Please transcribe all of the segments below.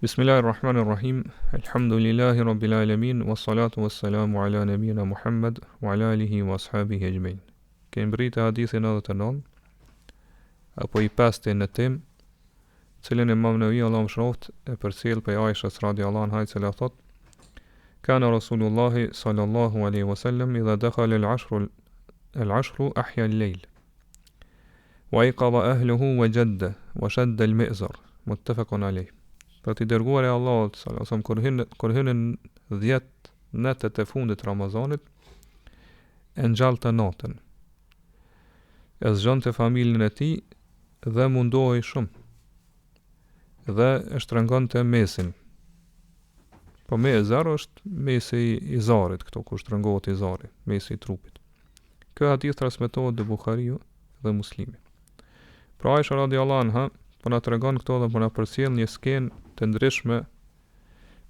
Bismillahirrahmanirrahim. Alhamdulillahi rabbil alamin wassalatu wassalamu ala nabiyyina Muhammad wa ala alihi wa ashabihi ajmain. Kemi mbritë hadithin 99 apo I pasti në tim, cilën Imam Nawawi Allahu mëshiroft e përcjell prej Aishës radhiyallahu anha, e cila thot: Kana Rasulullahi sallallahu alaihi wasallam idha dakhala al-ashru ahya al-layl wa ayqadha ahluhu wa jadda wa shadda al-mi'zar. Muttafaqun alayh. Për t'i dërguar e Allahut sallallahu alaihi wasallam kur hynën 10 natët e fundit të Ramazanit, e ngjallte natën, e zgjonte familjen e tij dhe mundohej shumë, dhe e shtrëngonte mesin. Po me e zar është mesi I zarit, këto kur shtrëngohet I zari, mesi I trupit. Ky hadith transmetohet te Buhariu dhe Muslimi. Pra Aisha radhiyallahu anha po na tregon këto dhe po na përcjell një skenë të ndryshme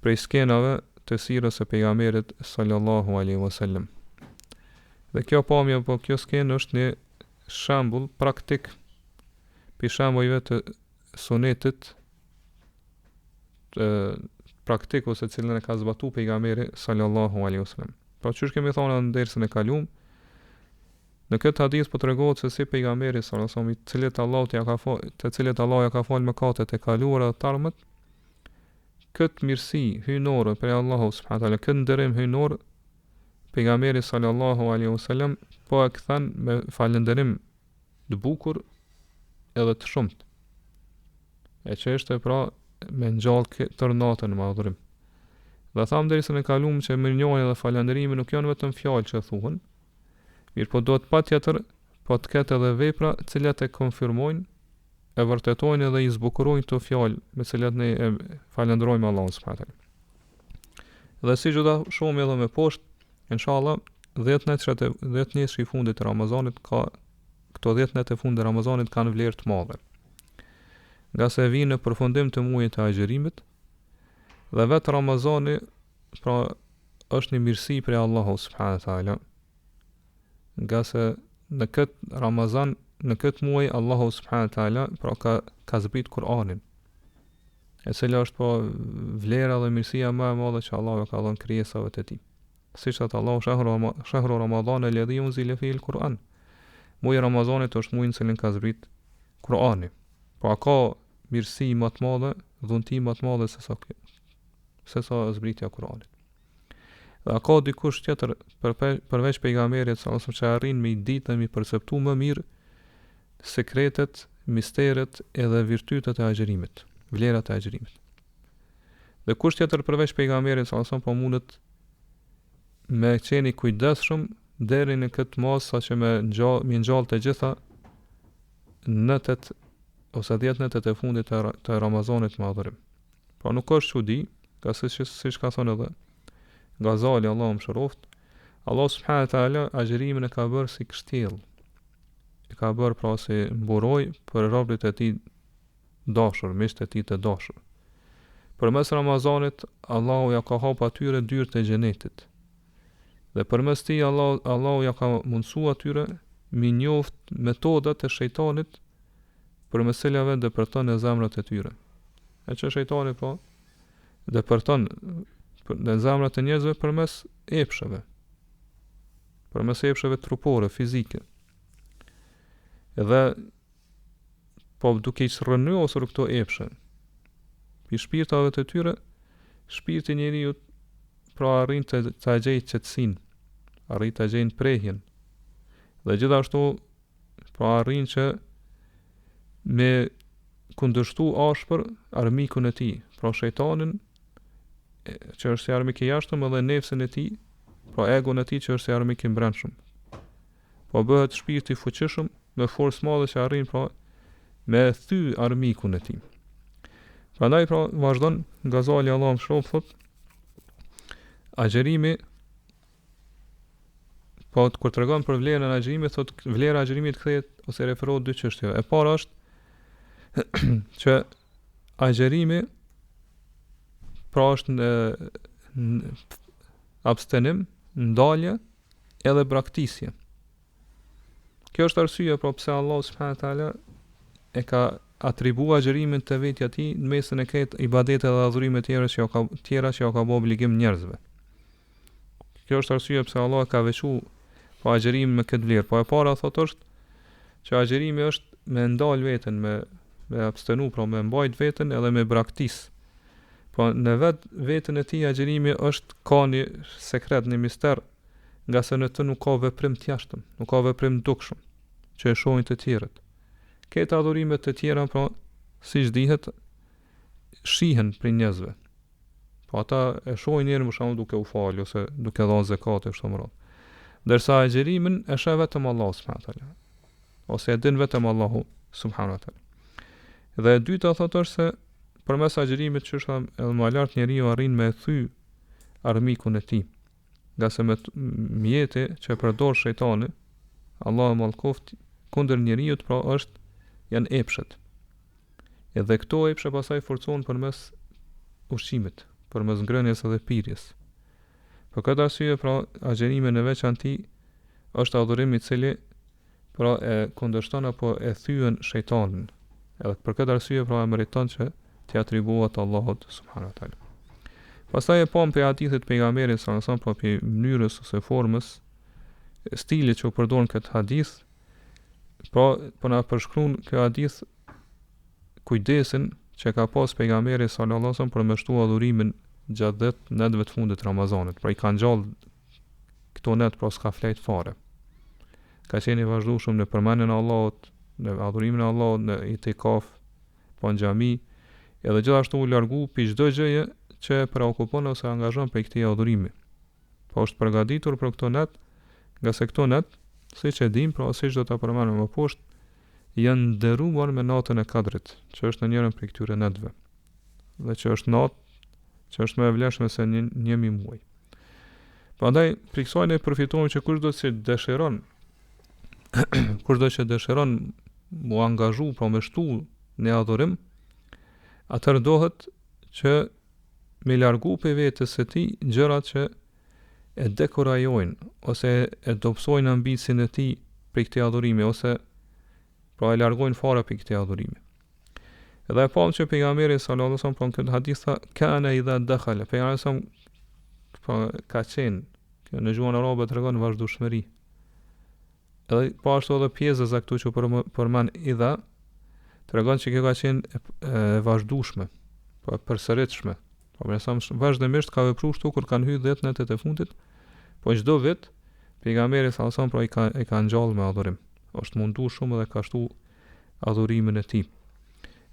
prej skenave të sirës së pejgamberit sallallahu alaihi wasallam. Dhe kjo pamje, po kjo skenë është një shembull praktik për shembujve të sunetit praktik ose cilën e ka zbatu pejgamberi sallallahu alaihi wasallam. Pra çish kemi thonë në dersën e kaluam, në këtë hadith po tregohet se si pejgamberi sallallahu alaihi wasallam, të cilët Allah ja ka falë mëkatet e kaluara dhe të ardhmet, këtë mirësi hyjnore për Allahu subhanahu wa taala, këtë nderim hyjnor, pejgamberi sallallahu alaihi wasallam po e kthen me falënderim të bukur edhe të shumt. E që është pra me ngjall tër natën me adhurim. Dhe tham derisën e kaluam që mirënjohja dhe falënderimi nuk janë vetëm fjalë që thuhen, mirë po do të patjetër po të ketë edhe vepra të cilat e konfirmojnë, e vërtetojnë edhe I zbukurojnë këto fjalë me cilat ne e falenderojmë Allahun subhanahu wa taala. Dhe si gjitha shumë edhe me poshtë, inshallah 10 nesër I fundit të Ramazanit këto 10 net e fundit të Ramazanit kanë vlerë të madhe. Nga se vinë në përfundim të muajit të agjerimit, dhe vetë Ramazani pra është një mirësi prej Allahut subhanahu wa taala. Nga se në këtë Ramazan, në këtë muaj Allahu subhanahu wa taala pra ka zbrit Kur'anin, e cila është po vlera dhe mirësia më e madhe që Allahu ka dhënë krijesave të tij. Siç thot Allahu shahru Ramadan alladhi unzila fihi al-Qur'an. Muaji I Ramazanit është muaji në cilin ka zbrit Kur'ani. Pra ka mirësi më të madhe, dhunti më të madhe se sa zbritja e Kur'anit. Dhe ka dikush tjetër përveç pejgamberit sallallahu alaihi wasallam që arrin me ditë dhe me perceptu më mirë sekretet, misteret edhe virtytet e agjerimit, vlerat e agjerimit. Dhe kush tjetër përveç pejgamberit sallallahu alaihi wasallam po mundet me qeni kujdesshëm deri në këtë mos sa që me ngjall të gjitha netët ose 10 netët e fundit të Ramazanit me adhurim. Pra nuk është çudi, ka siç ka thënë edhe Gazali Allahu mëshiroft, Allah subhanahu wa taala agjerimin e ka bërë si kështjell. E ka bërë pra si mburoj për robërit e tij dashur, miqtë e tij të dashur. Përmes Ramazanit Allahu ja ka hap atyre dyert e xhenetit. Dhe përmes tij Allahu ja ka mundsuar atyre mi njoft metodat e shejtanit përmes cilave depërton në zemrat e tyre. E që shejtani po depërton në zemrat e njerëzve përmes epsheve trupore, fizike. Edhe po duke I rrënjosur këto epshe pi shpirtave të tyre, shpirti njeriu pra arrin të gjejë qetësinë, arrin të gjejë prehjen. Dhe gjithashtu pra arrin që me kundërshtu ashpër armikun e tij, pra shejtanin, që është si armik I jashtëm, edhe nefsin e tij, pra egon e tij që është si armik I brendshëm. Po bëhet shpirti fuqishëm me forcë madhe që arrin pra me thy armikun e tij. Prandaj pra vazhdon Gazali Allahu mëshiroft thot, agjerimi, po kur tregon për vlerën e agjerimit, thot vlera e agjerimit kthehet ose referohet dy çështjeve. E para është që agjerimi pra është në abstenim, ndalje edhe braktisje. Kjo është arsyeja pra pse Allah subhanahu wa taala e ka atribua agjërimin të vetja ti në mesën e këtë ibadete dhe adhurime tjera që ja ka bë obligim njerëzve. Kjo është arsye pse Allah ka veçu po agjërimin me këtë vlerë. Po e para thot është që agjërimi është me ndal veten, me abstenu, pra me mbajt veten edhe me braktis. Po në vetën e tij agjërimi është ka një sekret, një mister, nga se në të nuk ka veprim të jashtëm, nuk ka veprim dukshëm që e shohin të tjerët. Këto adhurime të tjera, pra, siç dihet, shihen për njerëzve. Po ata e shohin njërin për shembull duke u fal ose duke dhënë zakat e kështu me radhë. Ndërsa agjërimin e sheh vetëm Allahu subhanahu wa taala. Ose e din vetëm Allahu subhanahu wa taala. Dhe e dyta thotë është se përmes agjërimit që është edhe më lart njeriu arrin me thy armikun e tij. Nga se me mjete që përdor shejtani, Allahu mallkoft kundër njeriu, pra janë epshet. Edhe këto epshe pasaj forcohen përmes ushqimit, përmes ngrënies edhe pirjes. Për këtë arsye, pra, agjërimi në veçantë është adhurim i cili pra e kundërshton apo e thyen shejtanin. Edhe për këtë arsye, pra, e meriton që t'i atribuohet Allahut subhanahu wa taala. Pastaj e pam pe hadithit pejgamberit sallallahu alajhi wasallam, pra pe mënyrës ose formës, stilit që u përdor në këtë hadith, pra po na përshkruan ky hadith kujdesin që ka pas pejgamberi sallallahu alajhi wasallam për me shtu adhurimin gjatë netëve të fundit të Ramazanit. Pra i kanë gjallë këto net, pra s'ka flejt fare. Ka qenë i vazhdueshëm në përmendjen e Allahut, në adhurimin e Allahut, në itikaf, po në xhami, edhe gjithashtu u largu pi çdo gjëje që e preokupon ose angazhon për këtij adhurimi. Po është përgatitur për këto net, nga se këto net, siç e dim, pra siç do ta përmendem më poshtë, janë nderuar me natën e Kadrit, që është në njërin prej këtyre netëve. Dhe që është natë që është më e vlefshme se një muaj. Prandaj, për kësaj ne përfitojmë që kushdo që dëshiron mu angazhu, pra me shtu në adhurim, atëherë dohet që me largu për vetës së tij gjërat që e dekurajojnë ose e dobësojnë ambicin e tij për këtë adhurimi, ose pra e largojnë fare për këtë adhurimi. Edhe e pam që pejgamberi sallallahu alajhi wasallam për këtë hadith tha kana idha dakhala, pejgamberi sallallahu ka qenë, në gjuhën arabe tregon vazhdueshmëri. Edhe po ashtu edhe pjesa këtu që përmend idha tregon se kjo ka qenë e vazhdueshme, po e përsëritshme. Po më thon vazhdimisht ka vepruar kështu kur kanë hyrë 10 netët e fundit, po çdo vit pejgamberi sallallahu alajhi wasallam e ka ngjall me adhurim. Është munduar shumë dhe ka shtu adhurimin e tij.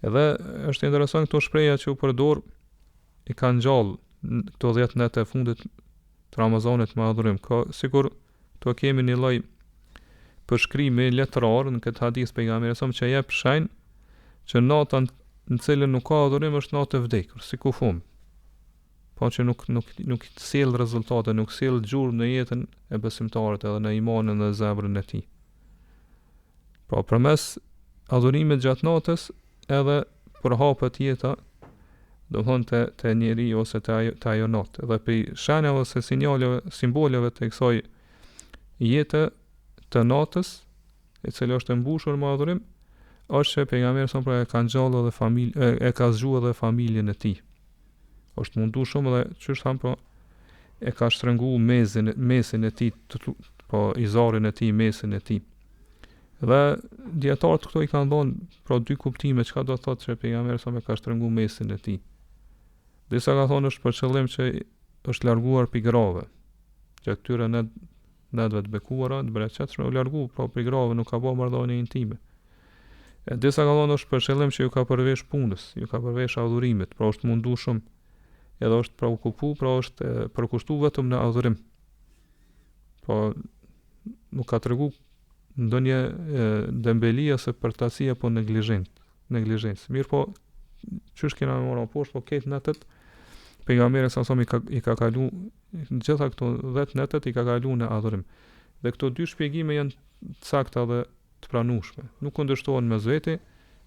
Edhe është interesant këto shpreha që u përdor, i kanë ngjall këto 10 netë e fundit të Ramazanit me adhurim. Ka sikur këto kemi një lloj përshkrimi letrar në këtë hadith pejgamberi sa që jep shenjë që nata në cilën nuk ka adhurim është natë e vdekur, si kufum. Po që nuk sjell rezultate, nuk sjell gjurmë në jetën e besimtarit edhe në imanin dhe zemrën e tij. Po përmes adhurimit gjatë natës edhe përhapet jeta, do thonë të njeri ose të ajo natë. Edhe për shenjave ose sinjaleve, simboleve të kësaj jete të natës, e cila është e mbushur me adhurim, është që pejgamberi sa pra e ka ngjallë edhe familjen, e ka zgjuar edhe familjen e tij. Është munduar shumë dhe çështë tham po e ka shtrënguar mesin e tij, po izarin e tij, mesin e tij. Dhe dietarët këto i kanë dhënë pra dy kuptime çka do thotë se pejgamberi sa me ka shtrënguar mesin e tij. Disa ka thonë është për qëllim që është larguar pi grave. Që këtyre netëve të bekuara, të bereqetshme u largu, pra pi grave nuk ka bërë marrëdhënie intime. E disa ka thonë është për qëllim që ju ka përvesh punës, ju ka përvesh adhurimit, pra është mundu shumë. Edhe është pra u kupu, pra është përkushtu vetëm në adhurim. Po nuk ka tregu ndonjë dembeli ose përtasi apo neglizhencë. Mirë po, çysh kena me marrë poshtë, po këtë netët pejgamberi sa i ka kalu gjitha këto 10 netët i ka kalu në adhurim. Dhe këto dy shpjegime janë sakta dhe të pranueshme. Nuk kundërshtohen mes vete,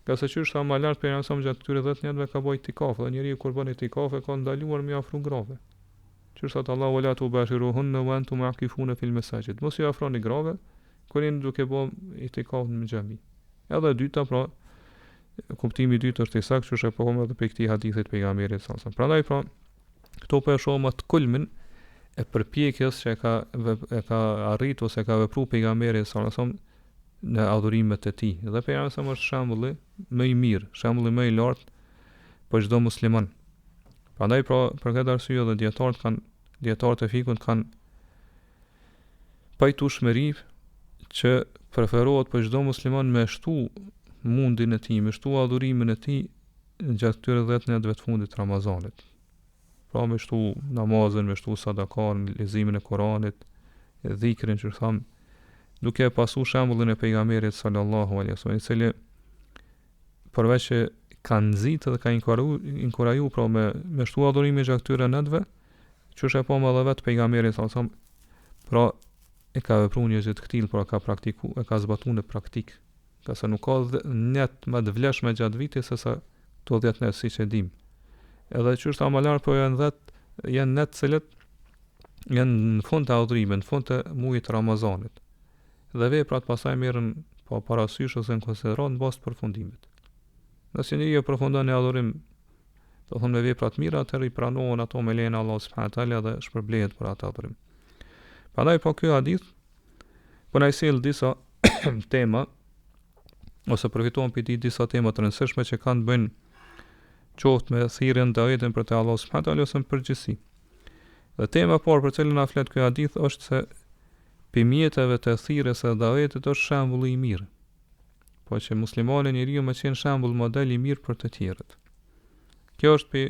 ka se qysh sa më lart pejgamberi sa gjatë këtyre 10 netëve ka bëj itikaf, dhe njeriu kur bën itikaf ka ndaluar me afru grave. Qysh sa Allahu la tubashiruhunna wa antum aqifuna fil masajid. Mos ju afroni grave kur jeni duke bën itikaf në xhami. Edhe e dyta pra kuptimi i dytë është i saktë, çu po edhe pe këtij hadithit pejgamberit sallallahu alajhi wasallam. Prandaj pra këto po e shohim atë kulmin e përpjekjes që e ka arritur ose ka vepruar pejgamberi sallallahu alajhi wasallam në adhurimet e tij. Dhe pejgamberi sa është shembulli më i mirë, shembulli më i lartë për çdo musliman. Prandaj pra për këtë arsye edhe dietarët e fikut kanë pajtueshmëri që preferohet për çdo musliman me shtu mundin e tij, me shtu adhurimin e tij gjatë këtyre 10 ditëve të fundit të Ramazanit. Pra me shtu namazin, me shtu sadakan, leximin e Kuranit, dhikrin që tham, duke pasu shembullin e pejgamberit sallallahu alaihi wasallam, i cili përveç që ka nxitë dhe ka inkuraju pra me shtu adhurimin gjatë këtyre natëve, që është e pa më dhe vetë pejgamberit sallallahu alaihi wasallam, pra e ka vepruar një gjë të këtillë, pra ka praktikuar, e ka zbatuar në praktik. Ka se nuk ka net më të vlefshme gjatë vitit se sa to 10 net siç e dim. Edhe që është amalar po janë net cilët janë në fund të adhurimit, në fund të muajit Ramazanit. Dhe veprat pasaj merren pa parasysh ose në konsiderat në bazë të përfundimit. Nëse njeriu e përfundon në adhurim, do thonë me vepra të mira, atëherë i pranohen ato me lejen e Allahut subhanahu wa taala dhe shpërblehet për atë adhurim. Prandaj po ky hadith po na sjell disa tema ose përfitojmë për disa tema të rëndësishme që kanë të bëjnë qoftë me thirrjen davetin për te Allahu subhanahu wa taala ose në përgjithësi. Dhe tema e parë për cilën na flet ky hadith është se pimjeteve të thirrjes së davetit është shembulli i mirë. Po që muslimani njeriu më qenë shembull model i mirë për të tjerët. Kjo është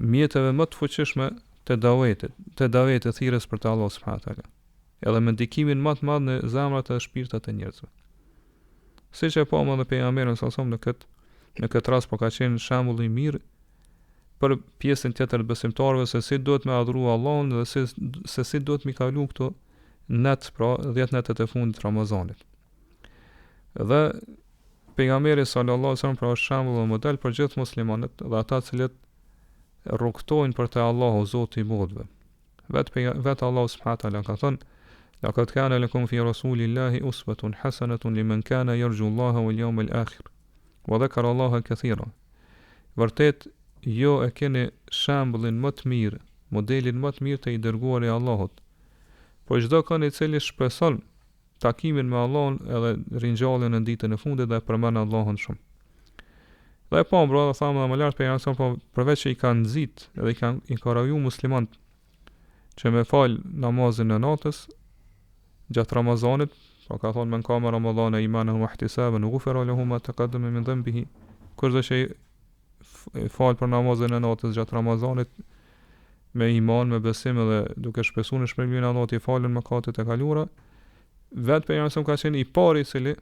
mjeteve më të fuqishme të davetit thirrjes për te Allahu subhanahu wa taala. Edhe me ndikimin më të madh në zemrat e shpirtat e njerëzve. Siç e pa më dhe pejgamberi sallallahu alajhi wasallam në këtë rast po ka qenë shembull i mirë për pjesën tjetër të besimtarëve se si duhet me adhuru Allahun dhe se si duhet mi kalu këto net, pra 10 netet e fundit të Ramazanit. Dhe pejgamberi sallallahu alajhi wasallam pra është shembull dhe model për gjithë muslimanët dhe ata cilët rrugtojnë për te Allahu Zoti i botëve. Vetë Allahu subhanahu wa taala ka thënë: "Laqad kana lakum fi rasulillahi uswatun hasanatun liman kana yarju Allaha wal yawmal akhir wa dhakara Allaha kathira." Vërtet jo e keni shembullin më të mirë, modelin më të mirë të i dërguar i Allahut. Po çdo kënd i cili shpreson takimin me Allahun edhe ringjalljen në ditën e fundit dhe përmend Allahun shumë. Dhe po bro, thamë më lart pejgamberi po përveç që i kanë nxit edhe i kanë inkuraju muslimanët që me fal namazin e natës gjatë Ramazanit, po ka thonë men kama Ramazan e imanan wa ihtisaban ghufira lahu ma taqaddama min dhanbihi. Kurdo që i fal për namazin e natës gjatë Ramazanit me iman, me besim edhe duke shpresuar në shpërblimin e Allahut i falën mëkatet e kaluara, vetë pejgamberi ka qenë i pari i cili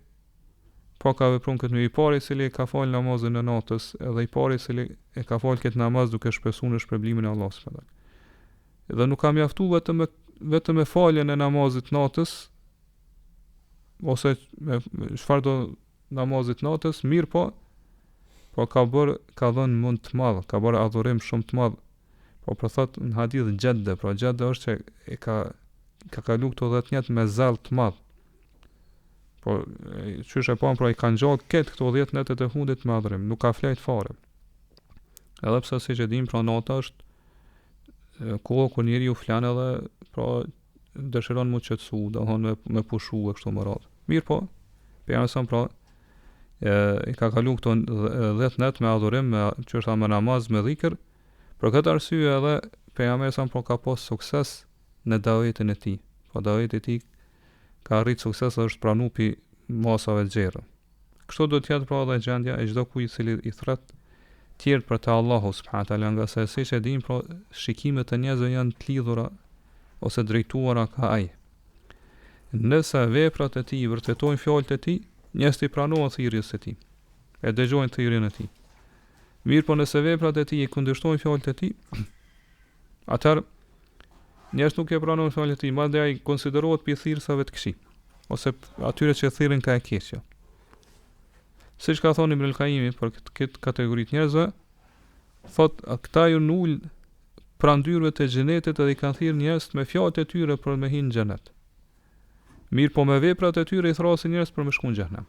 po ka vepruar këtë i pari i cili ka fal namazin e natës edhe i pari i cili e ka fal këtë namaz duke shpresuar në shpërblimin e Allahut subhanahu wa taala. Dhe nuk ka mjaftuar vetëm me faljen e namazit natës ose me çfarë do namazit natës, mirë po ka dhënë mund të madh, ka bërë adhurim shumë të madh. Po për thot në hadith gjadde, pra gjadde është që e ka kalu këto 10 njetë me zell të madh. Po qysh e pa pra i kanë gjatë këto 10 netet e fundit me adhurim, nuk ka flejt fare. Edhe pse siç e dim pra nata është kohë kur njeriu flan edhe pra dëshiron mu qetësu, do thonë me pushu e kështu me radhë. Mirë po, pejgamberi pra i ka kalu këto 10 net me adhurim, me qështa me namaz, me dhikr. Për këtë arsye edhe pejgamberi pra ka pas sukses në davetin e tij. Po daveti i tij ka arrit sukses dhe është pranuar pi masave të gjerë. Kështu do të jetë pra edhe gjendja e çdo kujt i cili i thret tjerë për te Allahu subhanahu wa taala, nga se siç e dim pra shikimet e njerëzve janë të lidhura ose drejtuara ka ai. Nëse veprat e tij vërtetojnë fjalët e tij, njerëzit i pranojnë thirrjes së tij. E dëgjojnë thirrjen e tij. Mirë po nëse veprat e tij i kundërshtojnë fjalët e tij, atëherë njerëzit nuk e pranojnë fjalët e tij, madje ai konsiderohet pi thirrsave të këqij, ose atyre që thirrin ka e keqja. Siç ka thonë Ibn al-Qayyim për këtë kategori të njerëzve, thotë këta ju nul prandyrëve të xhenetit edhe i kanë thirrë njerëz me fjalët e tyre për me hyrë në xhenet. Mirë po me veprat e tyre i thrasin njerëz për me shku në xhenem.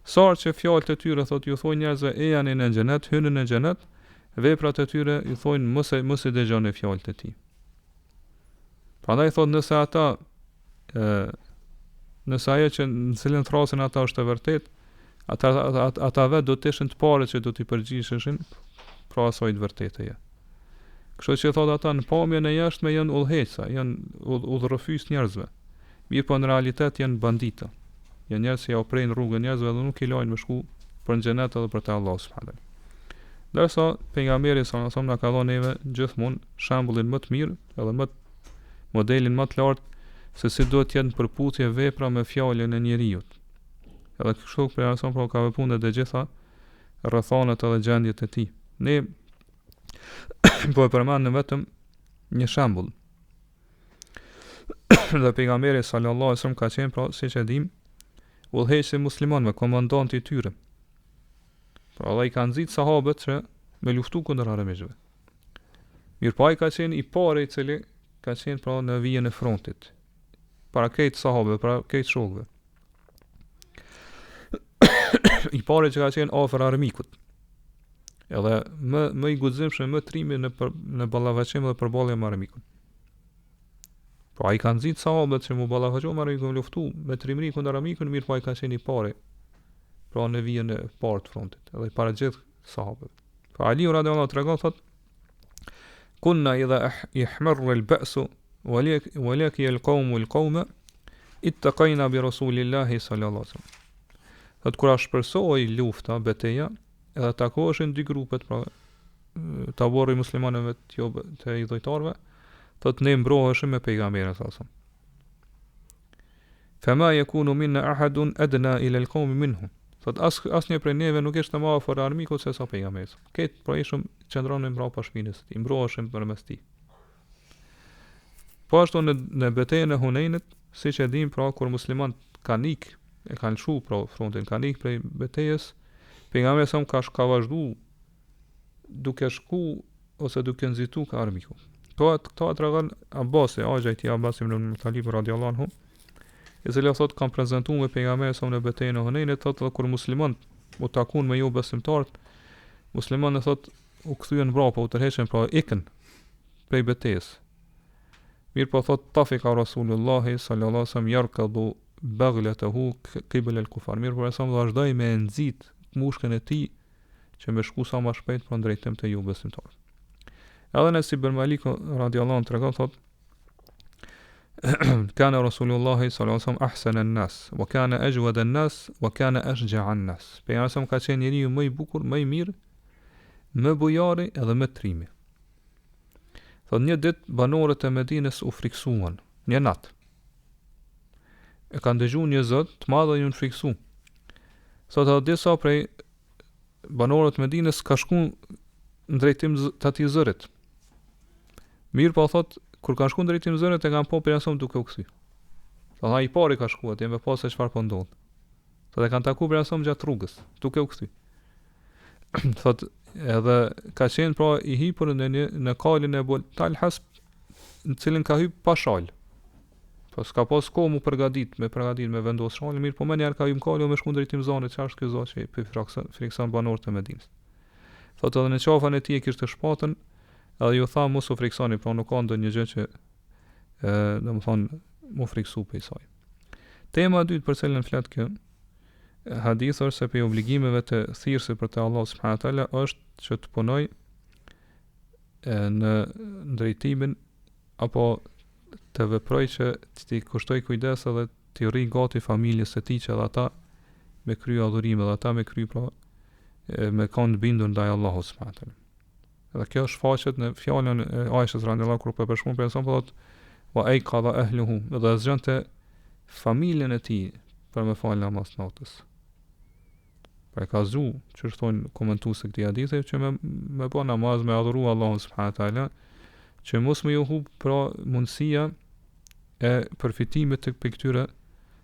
Sa që fjalët e tyre thot ju thonë njerëzve e janë në xhenet, hynë në xhenet, veprat e tyre ju thonë mos e dëgjoni fjalët e tij. Prandaj thot nëse ata nëse ajo që në cilën thrasin ata është e vërtet, ata vetë do të ishin të parët që do t'i përgjigjeshin pra asaj të vërtetëje. Kështu që thot ata në pamjen e jashtme janë udhëheqësa, janë udhërrëfys njerëzve. Mirë po në realitet janë bandita. Janë njerëz që ja uprejnë rrugën njerëzve dhe nuk i lajnë me shku për në xhenet edhe për te Allahu subhanahu. Ndërsa pejgamberi sallallahu alajhi wasallam na ka dhënë neve gjithmonë shembullin më të mirë, edhe modelin më të lartë se si duhet të jenë përputhje vepra me fjalën e njeriu. Edhe kështu për arsye pra ka vepruar të gjitha rrethanat edhe gjendjet e tij. Ne po e përmendim vetëm një shembull. Dhe pejgamberi sallallahu alajhi wasallam ka thënë pra siç e dim, udhëheqësi muslimanëve, komandanti i tyre. Pra Allah i ka nxit sahabët që me luftu kundër arabishëve. Mirë pa i ka qenë i pare i cili ka qenë pra në vijën e frontit. Para këtë sahabëve, para këtë shokëve. I pare që ka qenë afër armikut. Edhe më i guximshëm, më trimi në ballafaqim dhe përballje me armikun. Po ai ka nxit sahabët që mu ballafaqohen me armikun, luftu me trimëri kundër armikut, mirë po ai ka qenë i pare. Pra në vijën e parë të frontit, edhe i para gjithë sahabëve. Po Ali radhiyallahu anhu tregon thot: "Kunna idha ihmarra al-ba'su wa laki al-qawmu al-qawma ittaqayna bi rasulillahi sallallahu alaihi wasallam." Thot kur shpresoi lufta, betejë, edhe takoheshin dy grupet, pra tabori muslimanëve të idhujtarëve, thot ne mbroheshim me pejgamberin sallallahu alaihi wasallam. Fama yakunu minna ahadun adna ila al-qawmi minhum. Thot asnjë prej neve nuk ishte më afër armikut se sa pejgamberi. Këtë pra ishim qëndronin mbrapa shpinës, i mbroheshim përmes tij. Po ashtu në betejën e Hunenit, siç e dim, pra kur muslimanët kanë ikë, e kanë lshu pra frontin, kanë ikë prej betejës, pejgamberi sa ka vazhdu duke shku ose duke nxitu ka armiku. Këto tregon Abbasi, axha i tij Abbas ibn Talib radhiyallahu anhu, i cili thot kam prezantuar me pejgamberin sa në betejën e Hunenit, thot edhe kur muslimanët u takuan me jo besimtarët, muslimanët thot u kthyen mbrapa, u tërheqën pra ikën prej betejës. Mirë po thot tafika Rasulullahi sallallahu alaihi wasallam yarkadu baghlatahu qibla al-kufar. Mirë po sa vazhdoi me nxit mushkën e tij që me shku sa më shpejt për drejtim të ju besimtarët. Edhe në Ibn Malik radhiyallahu anhu tregon thot: "Kana Rasulullahi sallallahu alaihi wasallam ahsana an-nas wa kana ajwada an-nas wa kana ashja'a an-nas." Pejgamberi ka qenë njeriu më i bukur, më i mirë, më bujari edhe më trimi. Thot një ditë banorët e Medinës u friksuan, një natë. E kanë dëgjuar një zot të madh dhe u friksu. Thot edhe disa prej banorët e Medinës ka shku në drejtim të atij zërit. Mirë po thot kur kanë shku në drejtim zërit e kanë pa pejgamberin duke u kthy. Thot ai i pari ka shkuar atje me pas se çfarë po ndodh. Thot e kanë takuar pejgamberin gjatë rrugës, duke u kthy. Thot edhe ka qenë pra i hipur në kalin e Talhas, në cilin ka hyp pa shal. Po s'ka pas kohë mu përgatit me vendos shalin, mirë po më njerë ka hyp kalin me shku drejtim zonit, çfarë është ky zot që i frikson banorët e Medinës. Thot edhe në qafën e tij e kishte shpatën, edhe ju tha mos u friksoni, pra nuk ka ndonjë gjë që domethënë mu friksu pe saj. Tema e dytë për cilën flet kjo hadith është se për obligimeve të thirrësit për te Allah subhanahu wa taala është që të punoj në drejtimin apo të veproj që t'i kushtoj kujdes edhe t'i rri gati familjes së tij që edhe ata me kry adhurime dhe ata me kry pra me kanë bindur ndaj Allahut subhanahu wa taala. Edhe kjo shfaqet në fjalën e Aishës radhiyallahu kur po përshkruan për sa thotë wa ay qada ahluhu, dhe zgjonte familjen e tij për me fal namaz natës. Pra ka zgju që thonë komentues këtij hadithi që me bë namaz me adhuru Allahun subhanahu wa taala, që mos më ju hub pra mundësia e përfitimit të këtyre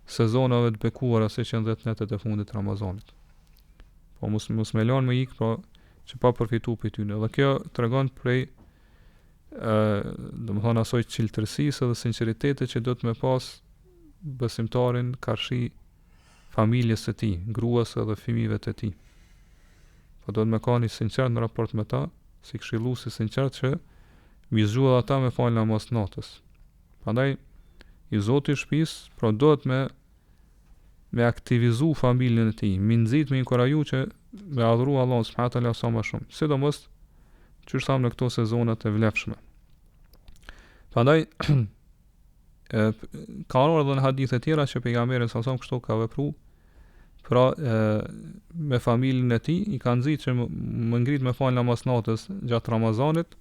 sezonave të bekuara se që në 10 netet e fundit të Ramazanit. Po mos me lanë me ikë pra që pa përfitu për tyne. Dhe kjo të regon prej dhe më thonë asoj qiltërsisë dhe sinceritetit që do të me pas besimtarin karshi familjes së tij, gruas edhe fëmijëve të tij. Po do të më kanë i sinqert në raport me ta, si këshillues i sinqert që mi zgjuar ata me fal namaz natës. Prandaj i Zoti i shtëpisë pra do të me aktivizu familjen e tij, mi nxit me inkuraju që me adhuru Allahun subhanahu wa taala sa më shumë, sidomos që thamë në këto sezonat e vlefshme. Prandaj ka ardhur edhe në hadithe tjera që pejgamberi sa kështu ka vepruar, pra me familjen e tij i ka nxit që më ngrit me fal namaz natës gjatë Ramazanit,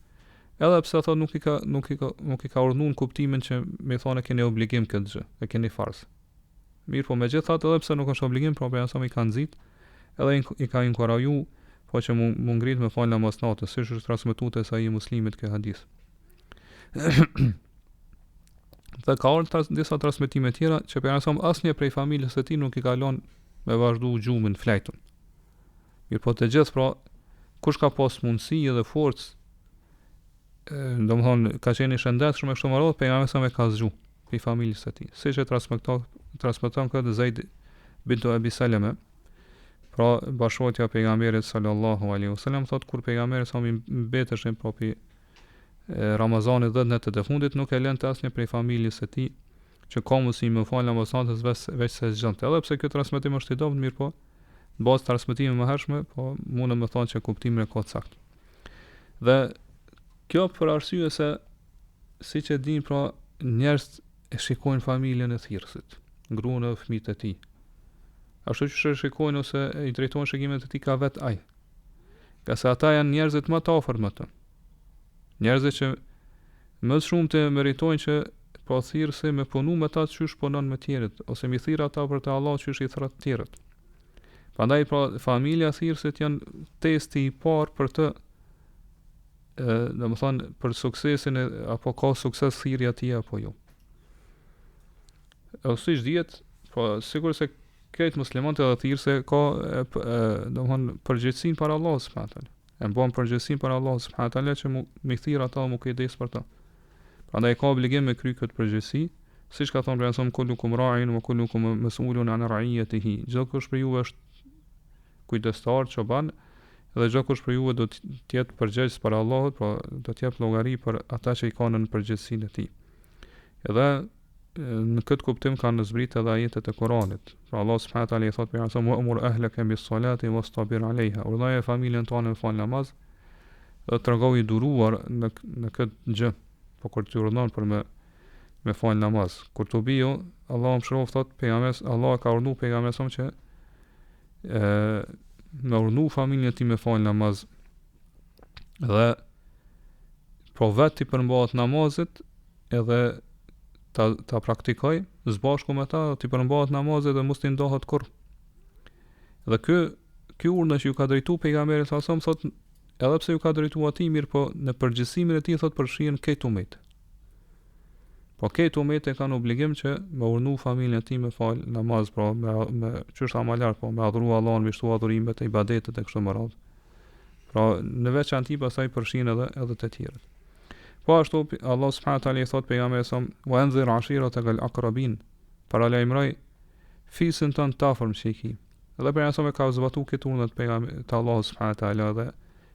edhe pse thotë nuk i ka urdhnuar kuptimin që me thonë keni obligim këtë gjë, e keni farz. Mirë, po megjithatë edhe pse nuk është obligim, pra pejgamberi i ka nxit edhe i ka inkuraju po që mu ngrit me fal namaz natës, siç është transmetuar te Sahih Muslimit ky hadith. Dhe ka ardhur disa transmetime tjera që pejgamberi asnjë prej familjes së tij nuk i ka lënë me vazhdu gjumin flajtun. Mirë, po të gjithë, pra kush ka pas mundësi dhe forcë, domethënë ka qenë i shëndetshëm kështu më radh, pejgamberi me ka zgju pi familjes së tij. Siç e transmeton këtë Zaid bint Abi Salama, pra bashkëshortja e pejgamberit sallallahu alaihi wasallam, thotë kur pejgamberi sa më mbeteshin propi Ramazanit 10 ditët e fundit, nuk e lënte asnjë prej familjes së tij që ka mundësi me fal namazantes veç se zgjonte. Edhe pse ky transmetim është i dobët, mirë po, bazë transmetime më hershme, po mundem të thonë që kuptimin e ka saktë. Dhe kjo për arsye se siç e din, pra njerëz e shikojnë familjen e thirrësit, gruan e fëmijët e tij. Ashtu që shikojnë ose i drejtojnë shikimet e tij ka vet ai. Ka se ata janë njerëzit më të afërt me të. Njerëzit që më shumë të meritojnë që po thirrsi me punu me ta qysh punon me tjerët, ose mi thirr ata për të Allah qysh i thirr tjerët. Prandaj pra familja thirrësit janë testi i parë për të domethënë për suksesin apo ka sukses thirrja e tij apo jo. Ose siç dihet, po sigurisht se këtë muslimanët edhe thirrse ka domethënë përgjegjësinë para Allahut subhanahu wa taala. E bën përgjegjësinë para Allahut subhanahu wa taala që mi thirr ata mu kujdes për ta. Prandaj ka obligim me kry këtë përgjegjësi, siç ka thënë pejgamberi kullukum ra'in wa kullukum mas'ulun 'an ra'iyatihi. Çdo kush për ju është kujdestar, çoban, dhe çdo kush për ju do të jetë përgjegjës para Allahut, po do të jap llogari për ata që i kanë në përgjegjësinë e tij. Edhe në këtë kuptim kanë zbritur edhe ajetet e Kuranit. Pra Allah subhanahu wa taala i thotë pejgamberit mu'mur ahlaka bis salati wastabir 'alayha. Urdhëroje familjen tonë me fal namaz, dhe tregoi duruar në këtë gjë. Po kur të urdhëron për me fal namaz. Kur të biu, Allah më shrof thotë pejgamberi, Allah ka urdhëruar pejgamberin që me urdhëru familjen e tij me fal namaz. Dhe po vetë i përmbahet namazit edhe ta praktikoj zbashku me ta, ti përmbahet namazet dhe mos ti ndohet kurr. Dhe ky urdhë që ju ka drejtuar pejgamberi sa sa thotë, edhe pse ju ka drejtuar atij, mirë po në përgjithësimin e tij thotë përfshihen këtë umet. Po këtë umet e kanë obligim që me urdhëru familjen e tij me fal namaz, pra me çështja më lart, po me adhuru Allahun, me shtu adhurimet e ibadetet e kështu me radhë. Pra në veçantë pastaj përfshihen edhe të tjerët. Po ashtu Allah subhanahu wa taala i thot pejgamberit sa wa anzir ashiratakal aqrabin, para lajmëroj fisin ton të afërm që i ki. Edhe pejgamberi ka zbatuar këtë urdhë të pejgamberit të Allah subhanahu wa taala dhe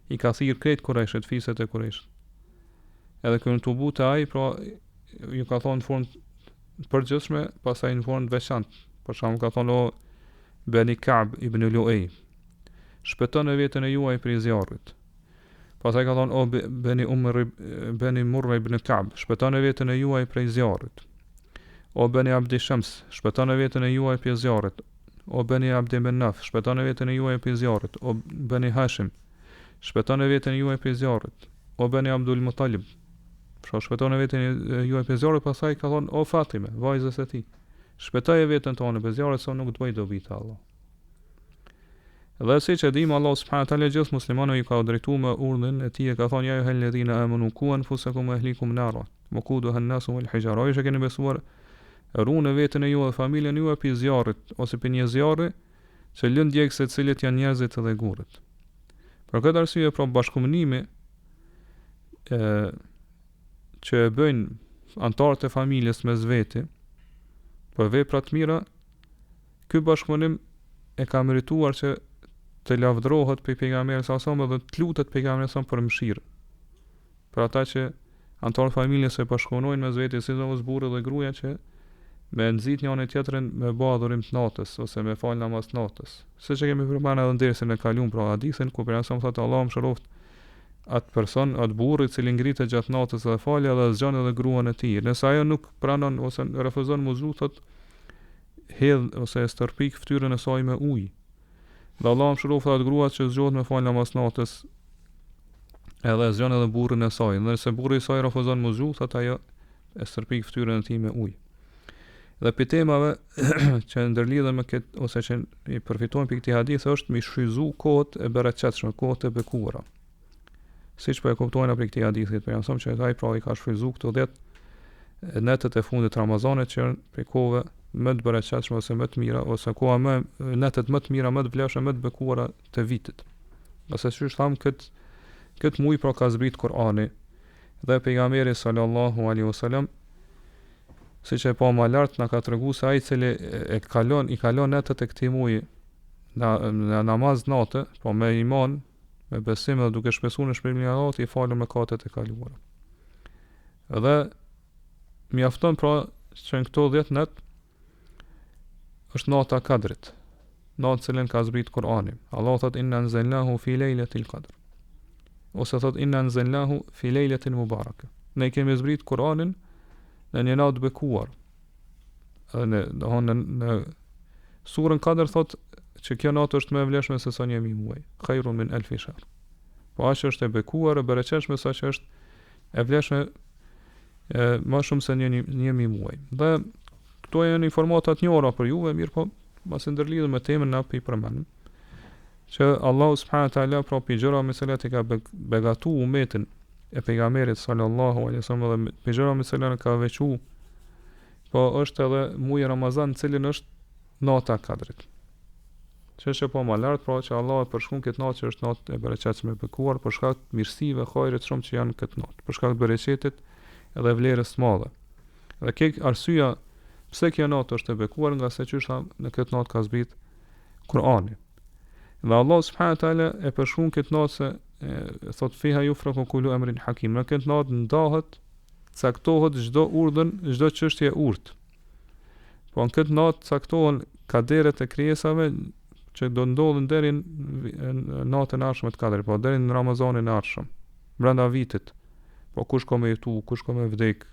i ka thirr krejt Qurayshit, fiset e Qurayshit. Edhe kur të butë ai, pra ju ka thonë në formë përgjithshme, pastaj në formë të veçantë. Për shembull ka thonë o Bani Ka'b ibn Lu'ay, shpëtoni veten e juaj prej zjarrit. Pastaj ka thonë o Bani Murra ibn Ka'b, shpëtoni veten e juaj prej zjarrit. O Bani Abdi Shams, shpëtoni veten e juaj prej zjarrit. O Bani Abdi Manaf, shpëtoni veten e juaj prej zjarrit. O Bani Hashim, shpëtoni veten e juaj prej zjarrit. O Bani Abdul Muttalib, shpëtoni veten e juaj prej zjarrit. Pastaj ka thonë o Fatime, vajzës e tij, shpëtoje veten tonë prej zjarrit, sa nuk të bëj dobi te Allah. Dhe siç e dim, Allah subhanahu wa taala gjithë muslimanëve i ka drejtuar me urdhën e tij, ka thonë ja ayyuhal ladhina amanu qu anfusakum wa ahlikum nara waquduha an-nas wal hijara. Ju që keni besuar, ruani veten e juaj dhe familjen e juaj prej zjarrit ose prej një zjarri që lën djegse të cilët janë njerëzit dhe gurët. Për këtë arsye, pra bashkëpunimi që e bëjnë antarët e familjes mes veti për vepra të mira, ky bashkëpunim e ka merituar që të lavdërohet pe pejgamberit sa dhe të lutet pejgamberit sa për mëshirë. Për ata që antar familjes e bashkëpunojnë mes vetes, sidomos burri dhe gruaja, që me nxit njëri tjetrin me bë adhurim të natës ose me fal namaz të natës. Siç e kemi përmendur edhe ndersën e kaluar pra hadithin ku pejgamberi thotë Allahu mëshiroft atë person, atë burr i cili ngritet gjatë natës dhe falë dhe zgjon edhe gruan e tij. Nëse ajo nuk pranon ose refuzon muzu, thotë hedh ose stërpik fytyrën e saj me ujë. Dhe Allahu mëshiroft atë grua që zgjohet me fal namaz natës, edhe zgjon edhe burrin e saj. Nëse burri i saj refuzon muzu, thotë ajo e stërpik fytyrën e tij me ujë. Dhe për temave që ndërlidhen me këtë ose që i përfitojnë për këtij hadith është mi shfryzu kohët e bereqetshme, kohët e bekuara. Siç po e kuptojnë për këtij hadithit, për janë që ai pra i ka shfryzu këto 10 netët e fundit Ramazanit që janë për kohëve më të bereqetshme ose më të mira ose koha më netët më të mira, më të vlefshme, më të bekuara të vitit. Ose siç tham këtë muaj pra ka zbrit Kur'ani dhe pejgamberi sallallahu alaihi wasallam siç e pa më lart na ka treguar se ai i cili i kalon netët e këtij muaji në namaz natë, po me iman, me besim dhe duke shpesuar në shpëlimin e Allahut, i falën mëkatet e kaluara. Dhe mjafton pra që në këto 10 net është nata Kadrit, natë cilën ka zbrit Kur'ani. Allah thot inna anzalnahu fi lejletil qadr. Ose thot inna anzalnahu fi lejletin mubaraka. Ne kemi zbrit Kur'anin në një natë bekuar. Në surën Kadr thot që kjo natë është më e vlefshme se sa 1000 muaj. Khairun min alfi shahr. Po aq është e bekuar e bereqetshme sa që është e vlefshme më shumë se 1000 muaj. Dhe këto janë informata të njohura për juve, mirë po mos e ndërlidhem me temën na pi përmend. Që Allahu subhanahu wa taala propi gjëra me cilat e ka begatu umetin e pejgamberit sallallahu alaihi wasallam dhe me gjëra me cilat ka veçu, po është edhe muaji Ramazan, i cili është nata Kadrit. Çështja po më lart, pra që Allah e përshkruan këtë natë që është natë e bereqetshme e bekuar për shkak të mirësive, hajrit shumë që janë këtë natë, për shkak të bereqetit edhe vlerës së madhe. Dhe kjo arsyeja pse kjo natë është e bekuar, nga se çështja në këtë natë ka zbrit Kur'ani. Dhe Allah subhanahu wa taala e përshkruan këtë natë se thot fiha yufraku kullu amrin hakim. Në këtë natë ndahet, caktohet çdo urdhën, çdo çështje urtë. Po në këtë natë caktohen kaderet e krijesave që do ndodhin deri në natën e ardhshme të Kadrit, po deri në Ramazanin e ardhshëm, brenda vitit. Po kush ka me jetu, kush ka me vdek,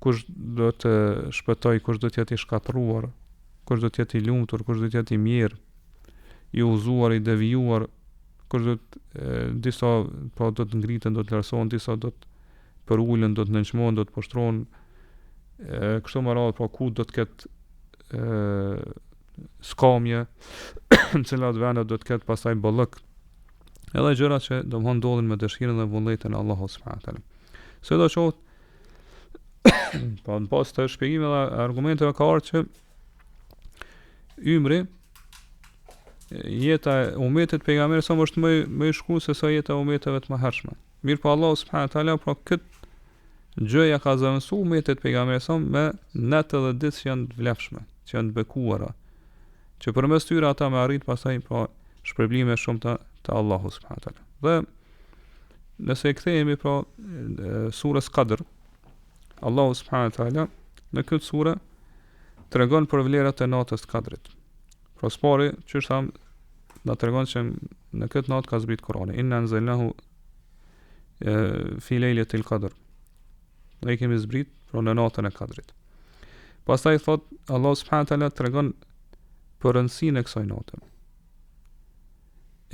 kush do të shpëtoj, kush do të jetë i shkatruar, kush do të jetë i lumtur, kush do të jetë i mirë, i udhëzuar, i devijuar, kush do të disa po do të ngriten, do të lartësohen, disa do të përulen, do të nënçmohen, do të poshtrohen, kështu më radhë, po ku do të ketë skamje, në cilat vende do të ketë pastaj bollëk, edhe gjëra që domthon ndodhin me dëshirën dhe vullnetin e Allahut subhanahu wa taala. Sidoqoftë, po në pas të shpjegimeve dhe argumenteve ka ardhur që ymri, jeta e umetit pejgamberit sa është më i shkruar se sa jeta e umeteve të mëhershme. Mirë po Allahu subhanahu wa taala pra këtë gjëja ka zëvendësuar umetit pejgamberit sa me natë dhe ditë që janë të vlefshme, që janë të bekuara, që përmes tyre ata me arrit pastaj pra shpërblime shumë të Allahu subhanahu wa taala. Dhe nëse e kthehemi pra surës Kadr, Allahu subhanahu wa taala në këtë sure tregon për vlerat e natës të Kadrit. Pra spari që tham na tregon se në këtë natë ka zbrit Kur'ani. Inna anzalnahu fi lejletil qadr. Ne kemi zbrit pra në natën e Kadrit. Pastaj thot Allah subhanahu wa taala tregon për rëndësinë e kësaj natë.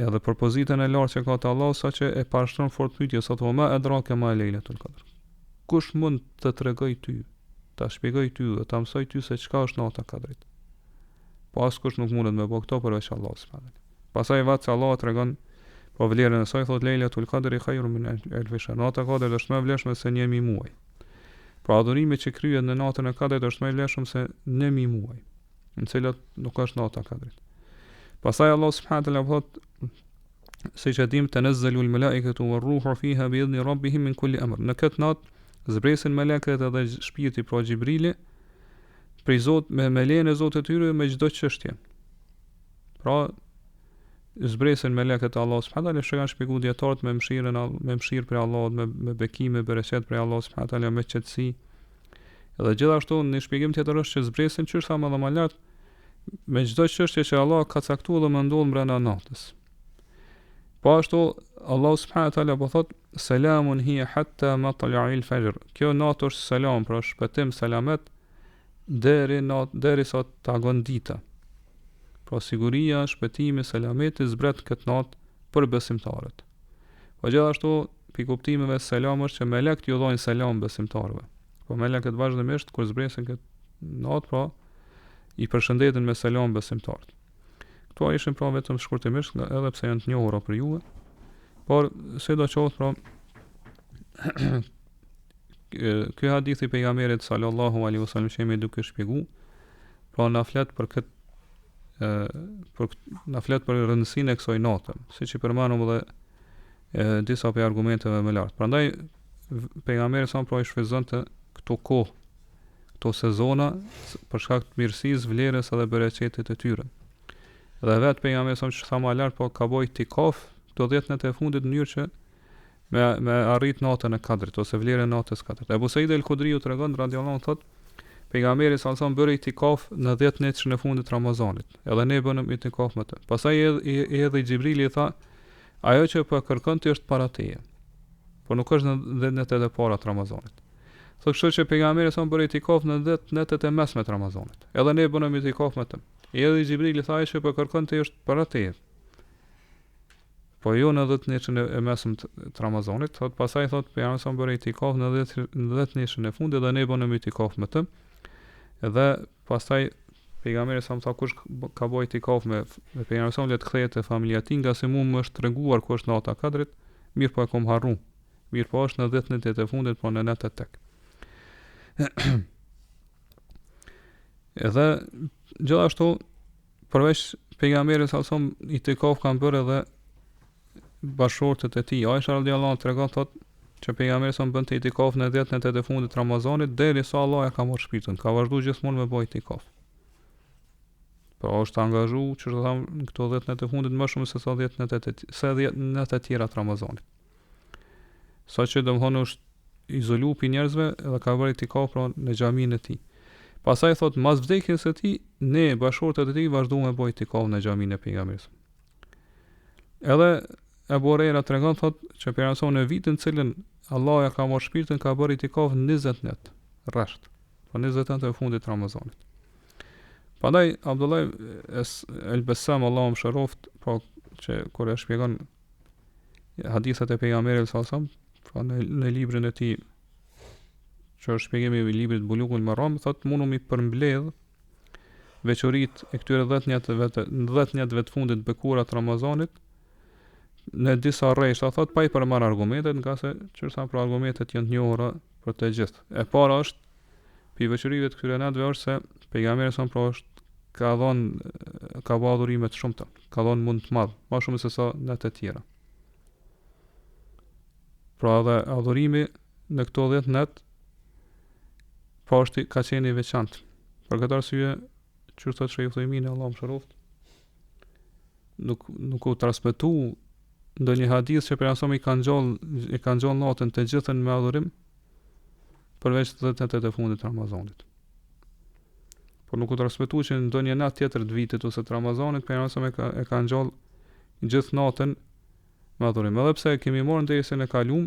Edhe për pozitën e lartë që ka te Allahu, saqë e pashtron fort pyetje sot ma adraka ma lejletul qadr. Kush mund të tregoj ty, ta shpjegoj ty dhe ta mësoj ty se çka është nata e Kadrit? Po askush nuk mundet me bëj këto përveç Allahut subhanahu wa taala. Pastaj vetë Allah tregon po vlerën e saj, thot lejletul qadri khairun min alfi shahr. Nata e Kadrit është më e vlefshme se 1000 muaj. Pra adhurimi që kryhet në natën e Kadrit është më i vlefshëm se 1000 muaj, në cilat nuk është nata e Kadrit. Pastaj Allah subhanahu wa taala thot siç e dim tanazzalul malaikatu war-ruhu fiha bi idhni rabbihim min kulli amr. Në këtë natë zbresin melekët edhe shpirti pra Xhibrili prej Zot me lejen e Zotit të tyre me çdo çështje. Pra zbresën melekët e Allahut subhanahu wa taala, që kanë shpjeguar dietarët me mëshirë prej Allahut, me bekim, me bereqet prej Allahut subhanahu wa taala, me qetësi. Edhe gjithashtu në shpjegim tjetër është që zbresën çështja më lart me çdo çështje që Allah ka caktuar dhe më ndodh brenda natës. Po ashtu Allah subhanahu wa taala po thot selamun hiya hatta matla'il fajr. Kjo natë është selam, pra shpëtim, selamet deri sa të agon dita. Pra siguria, shpëtimi, selameti zbret këtë natë për besimtarët. Po gjithashtu pi kuptimeve selam është që melekët ju dhojnë selam besimtarëve. Po melekët vazhdimisht kur zbresin këtë natë, pra i përshëndetin me selam besimtarët. Këto ishin pra vetëm shkurtimisht, edhe pse janë të njohura për juve, por sidoqoftë pra ky hadith i pejgamberit sallallahu alaihi wasallam që më duke shpjeguar, pra na flet për këtë na flet për rëndësinë e kësaj nate, siç i përmendëm edhe disa për argumenteve më lart. Prandaj pejgamberi sa pra i shfrytëzonte këto kohë, këto sezona për shkak të mirësisë, vlerës edhe bereqetit të tyre. Dhe vetë pejgamberi sa që tha më lart, po ka boj tikaf këto 10 natë e fundit në mënyrë që me arrit natën e Kadrit ose vlerën e natës Kadrit. Ebu Said el-Khudriu tregon radhiyallahu anhu thotë pejgamberi sallallahu bëri itikaf në 10 netëshin e fundit Ramazanit. Edhe ne bënëm itikaf me të. Pastaj edhe Xhibrili i tha, ajo që po kërkon ti është para teje. Po nuk është në 10 netët e para të Ramazanit. Thotë kështu që pejgamberi sallallahu bëri itikaf në 10 netët e mesme të Ramazanit. Edhe ne bënëm itikaf me të. Edhe Xhibrili tha, ajo që po kërkon ti është para teje. Po jo në 10 netëshin e mesme të Ramazanit. Thotë pastaj thotë pejgamberi sallallahu bëri itikaf në 10 netëshin e fundit dhe ne bënëm itikaf me të. Edhe pastaj pejgamberi sa më tha kush ka bërë itikaf me pejgamberin sa le të kthehet te familja e tij, nga se mua më është treguar ku është nata Kadrit, mirë po e kam harru. Mirë po është në 10 netët e fundit, po në natën tek. Edhe gjithashtu përveç pejgamberit sa itikaf kanë bërë edhe bashkëshortët e tij. Aisha radhiyallahu anha tregon thotë që pejgamberi sa bënte itikaf në 10 netët e fundit Ramazanit derisa Allah ja ka marrë shpirtin, ka vazhduar gjithmonë me bëj itikaf. Po është angazhu që të tham në këto 10 netë e fundit më shumë se sa 10 netë e tjera të Ramazanit. Saqë domthonë është izolu pi njerëzve dhe ka bërë itikaf pra në xhaminë e tij. Pastaj thot mas vdekjes së tij, ne bashkëshortët e tij vazhduam me bëj itikaf në xhaminë e pejgamberit. Edhe Ebu Hurajra tregon thot që pejgamberi në vitin cilën Allah ja ka marrë shpirtin ka bërë itikaf 20 net rresht. Po 20 net e fundit të Ramazanit. Pandaj Abdullah el-Bassam Allahu mëshiroft, po që kur e shpjegon hadithat e pejgamberit sallallahu alajhi wasallam, pra në librin e tij që është shpjegimi i librit Bulughul Maram, thot mundu mi përmbledh veçoritë e këtyre 10 netëve të fundit bekura të Ramazanit në disa rreshta, thot pa i përmarr argumentet, nga se çfarë për argumentet janë të njohura për të gjithë. E para është pi veçorive të këtyre natëve është se pejgamberi sa pra është ka bërë adhurime të shumta, ka dhënë mund të madh, më shumë se sa natë të tjera. Pra edhe adhurimi në këto 10 natë pa është ka qenë i veçantë. Për këtë arsye, që thot Sheikh Uthaymeen Allahu mëshiroft, nuk u transmetu ndonjë hadith që pejgamberi i ka ngjall natën të gjithën me adhurim përveç 10 natëve të fundit të Ramazanit. Por nuk u transmetu që ndonjë natë tjetër të vitit ose të Ramazanit pejgamberi e ka ngjall gjithë natën me adhurim. Edhe pse kemi marrë nderesën e kaluam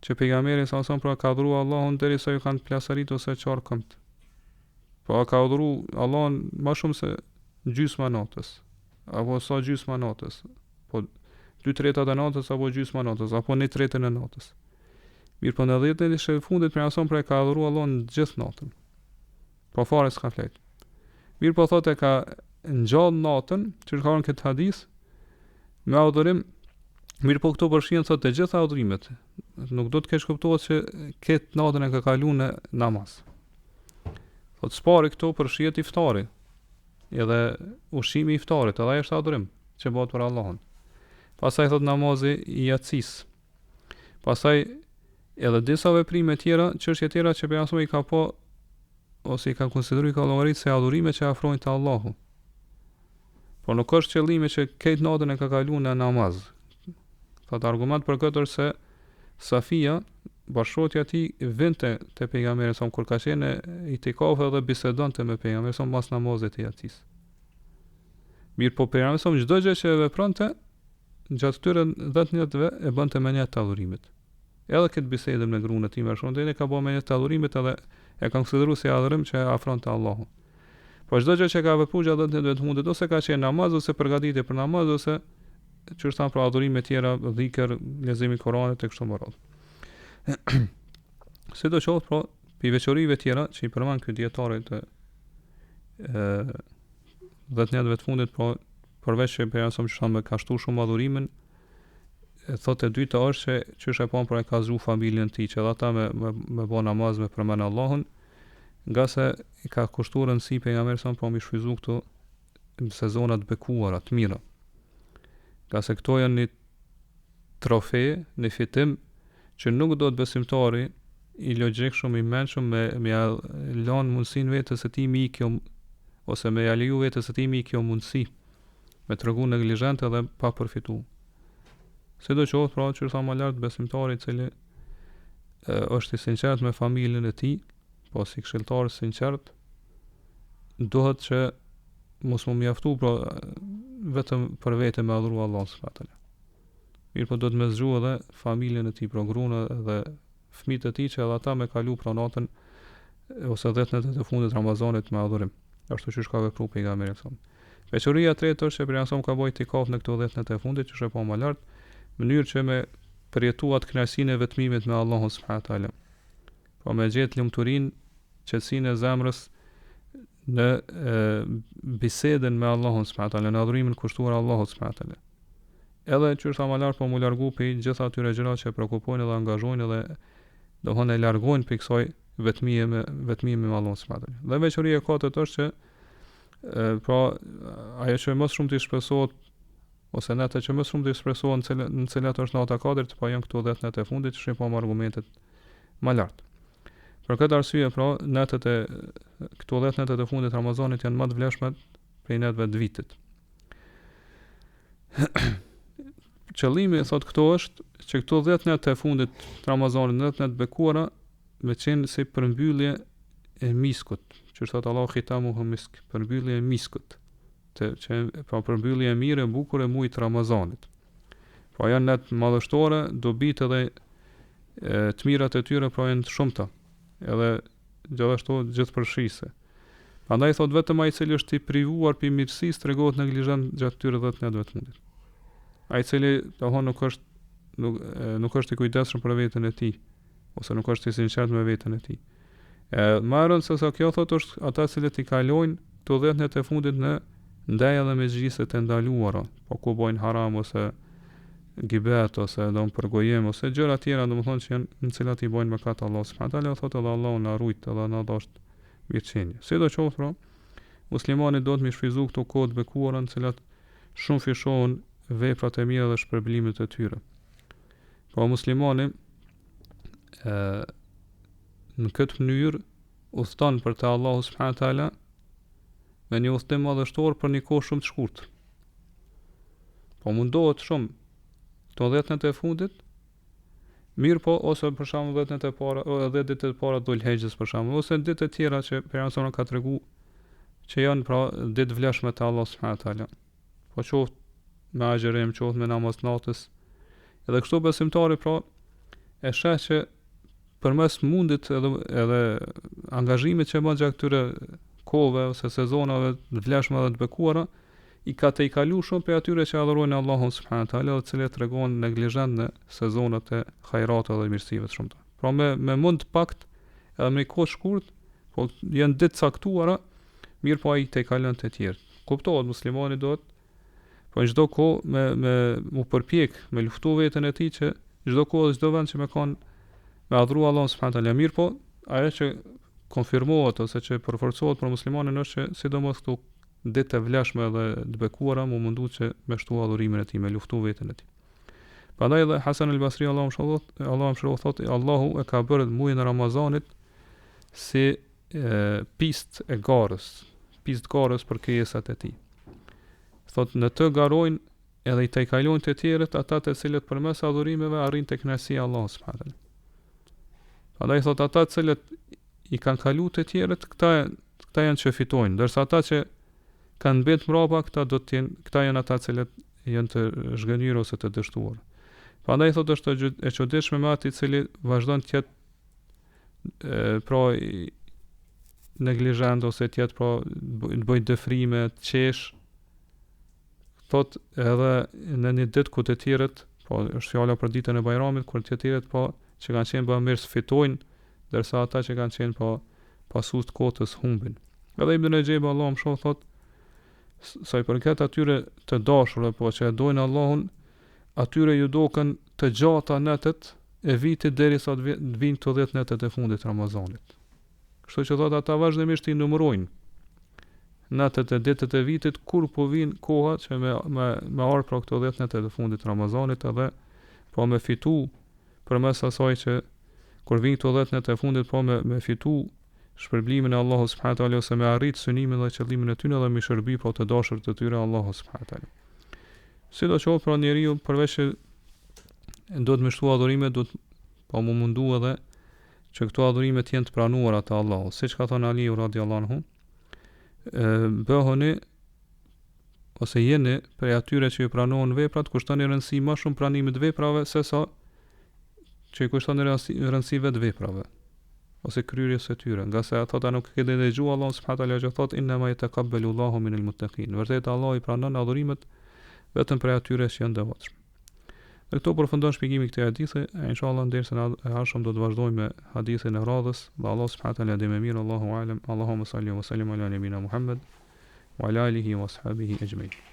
që pejgamberi sa pra ka adhuruar Allahun derisa ju kanë plasarit ose çar këmbët. Po ka adhuruar Allahun më shumë se gjysma natës, apo sa gjysma natës, po 2/3 e natës apo gjysma natës, apo 1/3 e natës. Mirë po në 10 netën e fundit pejgamberi pra ka adhuruar Allahun gjithë natën. Po fare s'ka flet. Mirë po thotë ka ngjall natën, që ka në këtë hadith, me adhurim. Mirë po këto përfshin thotë të gjitha adhurimet. Nuk do të kesh kuptuar se këtë natën e ka kaluar në namaz. Thotë spari këto përfshihet iftari. Edhe ushqimi i iftarit, edhe ai është adhurim që bëhet për Allahun. Pastaj thotë namazi i yatsis. Pastaj edhe disa veprime tjera, çështje tjera që pejgamberi ka po ose i kanë konsideruar ka llogarit se adhurime që afrojnë te Allahu. Po nuk është qëllimi që këtë natën e ka kaluar në namaz. Thot argument për këtë është se Safia, bashkëshortja e tij, vinte te pejgamberi sa kur ka qenë i tikaf edhe bisedonte me pejgamberin sa pas namazit të yatis. Mirë po pejgamberi sa çdo gjë që vepronte gjatë këtyre 10 minutave e bënte me një të adhurimit. Edhe këtë bisedë me gruan e tij më shumë deri ka bërë me një të adhurimit edhe e ka konsideruar si adhurim që afron te Allahu. Po çdo gjë që ka vepruar gjatë 10 minutave të fundit ose ka qenë namaz ose përgatitje për namaz ose që është për adhurime tjera, dhikr, leximi i Kuranit e kështu me radhë. Sidoqoftë, po, pi veçorive tjera që i përmend ky dietari të 10 minutave të fundit, po përveç që pejgamberi sa më ka shtuar shumë adhurimin, e thotë e dyta është që çështë e pa për e ka zgju familjen e tij, që ata me bë namaz me përmend Allahun, nga se i ka kushtuar rëndësi pejgamberi sa po mi shfryzu këto sezonat bekuara të mira. Nga se këto janë një trofe, një fitim që nuk do të besimtari i logjikshëm, i mençëm me lanë mundësinë vetes së tij mi kjo ose me ja leju vetes së tij mi kjo mundësi me tregu neglizhent edhe pa përfitu. Sidoqoftë, pra që tha më lart besimtari i cili është i sinqert me familjen e tij, po si këshilltar i sinqert, duhet që mos më mjaftu pra vetëm për vete me adhuru Allah subhanahu. Mirë po do të me zgju edhe familjen e tij, pra gruan dhe fëmijët e tij që edhe ata me kalu pra natën ose 10 natët e fundit të Ramazanit me adhurim. Ashtu që ka vepruar pejgamberi sa. Veçoria e tretë është që pejgamberi ka bërë tikaf në këto 10 natë të fundit, që është pa më lart, në mënyrë që me përjetuat kënaqësinë e vetmimit me Allahun subhanahu taala. Po me gjetë lumturinë, qetësinë e zemrës në bisedën me Allahun subhanahu taala, në adhurimin kushtuar Allahut subhanahu taala. Edhe që është më lart po mu largu pe gjitha atyre gjërat që prekupojnë dhe angazhojnë dhe domthonë e largojnë pe kësaj vetmie me Allahun subhanahu taala. Dhe veçoria e katërt është që pra ajo që më shumë të shpresohet ose nata që më shumë të shpresohen në cilat është nata 4, po janë këto 10 natë e fundit, që po me argumentet më lart. Për këtë arsye, pra, këto 10 natë e fundit të Ramazanit janë më të vlefshme prej natëve të vitit. Qëllimi thotë këto është që këto 10 natë e fundit të Ramazanit, 10 natë bekuara, me qenë si përmbyllje e miskut, që thotë Allahu khitamuhu misk, përmbyllje e miskut. Që pra përmbyllje e mirë e bukur e muajit Ramazanit. Pra janë natë madhështore, dobit edhe të mirat e tyre pra janë të shumta, edhe gjithashtu gjithëpërfshise. Prandaj thot vetëm ai i cili është i privuar pi mirësisë tregohet neglizhent gjatë këtyre 10 natëve të fundit. Ai i cili nuk është i kujdesshëm për veten e tij, ose nuk është i sinqert me veten e tij. Marrën se sa kjo thot është ata cilët i kalojnë këto 10 natë e fundit në ndaj edhe me zgjisët e ndaluara, po ku bojnë haram ose gibet ose do më përgojem ose gjëra tjera do më thonë që janë në cilat i bojnë mëkat Allah subhanahu taala, thotë edhe Allahu na rujt edhe na dosht mirëqenie. Sidoqoftë pra, muslimani do të më shfryzu këto kohë të bekuara në cilat shumë fishohen veprat e mira dhe shpërblimet e tyre. Po muslimani në këtë mënyrë udhton për te Allahu subhanahu taala me një udhtim madhështor për një kohë shumë të shkurtër. Po mundohet shumë këto 10 natë e fundit, mirë po ose për shembull 10 natë e para, edhe ditët e para dul hexhës për shembull, ose ditët e tjera që pejgamberi ka treguar që janë pra ditë vlefshme te Allah subhanahu taala. Po qoftë me agjerim, qoftë me namaz natës. Edhe kështu besimtari pra e sheh që përmes mundit edhe angazhimit që bën gjatë këtyre kohëve ose sezonave të vlefshme dhe të bekuara, i ka të i kalu shumë për atyre që adhurojnë Allahun subhanahu taala dhe cilët tregojnë neglizhent në sezonat e hajrate dhe mirësive të shumta. Pra me mund të pakt edhe me kohë shkurt, po janë ditë caktuara, mirë po ai të i kalon të tjerë. Kuptohet muslimani duhet po në çdo kohë me u përpjek, me luftu veten e tij që çdo kohë dhe çdo vend që me adhuru Allahun subhanahu taala, mirë po ajo që konfirmohet ose që përforcohet për muslimanin është që sidomos këtu ditë të vlefshme dhe të bekuara mu mundu që me shtu adhurimin e tij, me luftu veten e tij. Prandaj edhe Hasan al-Basri Allahu më shëroft thotë Allahu e ka bërë muajin e Ramazanit si pistë e garës, pistë garës për krijesat e tij. Thot në të garojnë edhe i tejkalojnë të tjerët ata të cilët përmes adhurimeve arrin tek kënaqësia e Allahut subhanahu wa taala. Prandaj thot ata të cilët i kanë kalu të tjerët, këta janë që fitojnë, ndërsa ata që kanë mbet mbrapa, këta janë ata të cilët janë të zhgënjur ose të dështuar. Prandaj thot është e çuditshme me atë i cili vazhdon të jetë pra neglizhant ose të jetë pra të bëj dëfrime, të qesh, thot edhe në një ditë ku të tjerët, po është fjala për ditën e Bajramit, kur të tjerët po që kanë qenë bamirës fitojnë, ndërsa ata që kanë qenë po pasues të kotës humbin. Edhe Ibn Rajab Allahu më shoh thot, sa i përket atyre të dashurve po që e dojnë Allahun, atyre ju doken të gjata netët e vitit derisa të vinë të 10 netët e fundit të Ramazanit. Kështu që thot ata vazhdimisht i numërojnë netët e ditët e vitit kur po vinë koha që me ardh për këto 10 netët e fundit të Ramazanit, edhe po me fitu përmes asaj që kur vinë këto 10 netë e fundit po me fitu shpërblimin e Allahut subhanahu wa taala ose me arrit synimin dhe qëllimin e tyre dhe me shërbi po të dashur të tyre Allahut subhanahu wa taala. Sidoqoftë pra njeriu përveç që do të mështu adhurime, do të po më mundu edhe që këto adhurime të jenë të pranuara te Allahu, siç ka thënë Aliu radhiyallahu anhu, bëhuni ose jeni prej atyre që ju pranohen veprat, kushtoni rëndësi më shumë pranimit veprave sesa që i kushton rëndësi vetë veprave ose kryerjes së tyre, nga se ata nuk e kanë dëgjuar Allahu subhanahu wa taala që thot inna ma yataqabbalu Allahu minal muttaqin. Vërtet Allah i pranon adhurimet vetëm për atyre që janë devotshëm. Dhe këto përfundon shpjegimin e këtij hadithi, inshallah dersën e ardhshëm do të vazhdojmë me hadithin e radhës. Dhe Allah subhanahu wa taala dhe më mirë, Allahu alem, Allahumma salli wa sallim ala nabina Muhammad wa ala alihi wa ashabihi ajma'in.